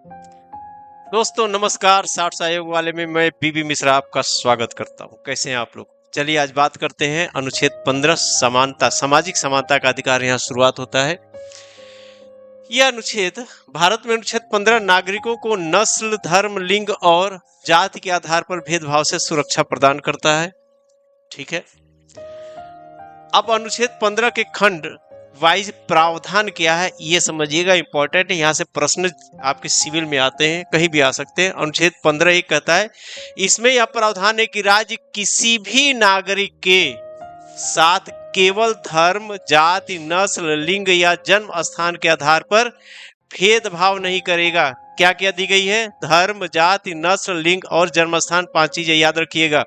दोस्तों नमस्कार। 60 आयोग वाले में मैं बीबी मिश्रा आपका स्वागत करता हूं। कैसे हैं आप लोग? चलिए आज बात करते हैं अनुच्छेद 15 समानता, सामाजिक समानता का अधिकार। यहाँ शुरुआत होता है। यह अनुच्छेद भारत में अनुच्छेद 15 नागरिकों को नस्ल, धर्म, लिंग और जाति के आधार पर भेदभाव से सुरक्षा प्रदान करता है। ठीक है। अब अनुच्छेद 15 के खंड वाइज प्रावधान क्या है ये समझिएगा, इंपॉर्टेंट है। यहाँ से प्रश्न आपके सिविल में आते हैं, कहीं भी आ सकते हैं। अनुच्छेद 15 एक कहता है, इसमें यह प्रावधान है कि राज्य किसी भी नागरिक के साथ केवल धर्म, जाति, नस्ल, लिंग या जन्म स्थान के आधार पर भेदभाव नहीं करेगा। क्या क्या दी गई है? धर्म, जाति, नस्ल, लिंग और जन्म स्थान, 5 चीजें याद रखिएगा।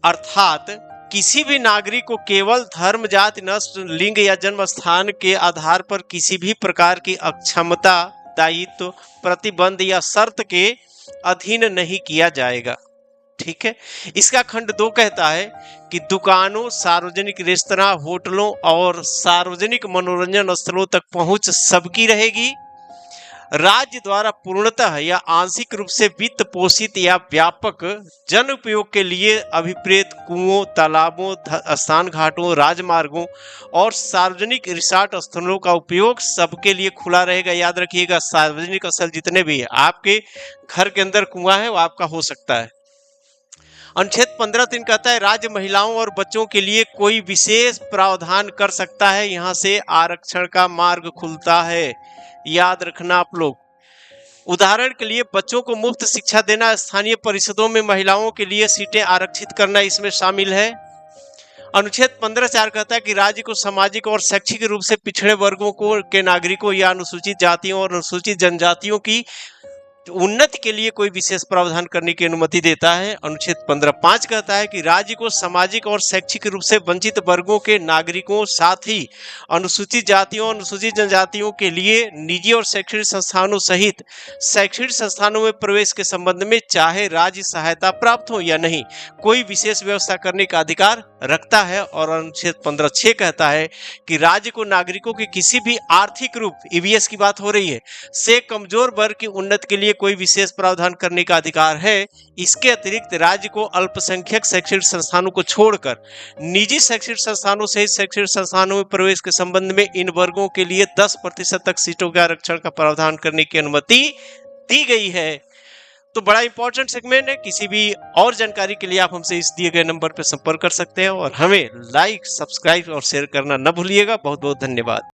अर्थात किसी भी नागरिक को केवल धर्म, जाति, नस्ल, लिंग या जन्म स्थान के आधार पर किसी भी प्रकार की अक्षमता, दायित्व, प्रतिबंध या शर्त के अधीन नहीं किया जाएगा। ठीक है। इसका खंड 2 कहता है कि दुकानों, सार्वजनिक रेस्तरां, होटलों और सार्वजनिक मनोरंजन स्थलों तक पहुंच सबकी रहेगी। राज्य द्वारा पूर्णतः या आंशिक रूप से वित्त पोषित या व्यापक जन उपयोग के लिए अभिप्रेत कुओं, तालाबों, स्नान घाटों, राजमार्गों और सार्वजनिक रिसॉर्ट स्थलों का उपयोग सबके लिए खुला रहेगा। याद रखिएगा, सार्वजनिक स्थल जितने भी है, आपके घर के अंदर कुआं है वो आपका हो सकता है। अनुच्छेद 15(3) कहता है, राज्य महिलाओं और बच्चों के लिए कोई विशेष प्रावधान कर सकता है। यहाँ से आरक्षण का मार्ग खुलता है। याद रखना आप लोग। उदाहरण के लिए बच्चों को मुफ्त शिक्षा देना, स्थानीय परिषदों में महिलाओं के लिए सीटें आरक्षित करना इसमें शामिल है। अनुच्छेद 15(4) कहता है कि राज्य को सामाजिक और शैक्षिक रूप से पिछड़े वर्गों के नागरिकों या अनुसूचित जातियों और अनुसूचित जनजातियों की उन्नति के लिए कोई विशेष प्रावधान करने की अनुमति देता है। अनुच्छेद 15(5) कहता है कि राज्य को सामाजिक और शैक्षिक रूप से वंचित वर्गों के नागरिकों, साथ ही अनुसूचित जातियों और अनुसूचित जनजातियों के लिए निजी और शैक्षणिक संस्थानों सहित शैक्षणिक संस्थानों में प्रवेश के संबंध में चाहे राज्य सहायता प्राप्त हो या नहीं, कोई विशेष व्यवस्था करने का अधिकार रखता है। और अनुच्छेद 15(6) कहता है कि राज्य को नागरिकों के किसी भी आर्थिक रूप, ईवीएस की बात हो रही है, से कमजोर वर्ग की उन्नति के लिए कोई विशेष प्रावधान करने का अधिकार है। इसके अतिरिक्त राज्य को अल्पसंख्यक शैक्षणिक संस्थानों को छोड़कर निजी शैक्षणिक संस्थानों सहित शैक्षणिक संस्थानों में प्रवेश के संबंध में इन वर्गों के लिए 10% तक सीटों के आरक्षण का प्रावधान करने की अनुमति दी गई है। तो बड़ा इंपॉर्टेंट सेगमेंट है। किसी भी और जानकारी के लिए आप हमसे इस दिए गए नंबर पर संपर्क कर सकते हैं और हमें लाइक, सब्सक्राइब और शेयर करना न भूलिएगा। बहुत बहुत धन्यवाद।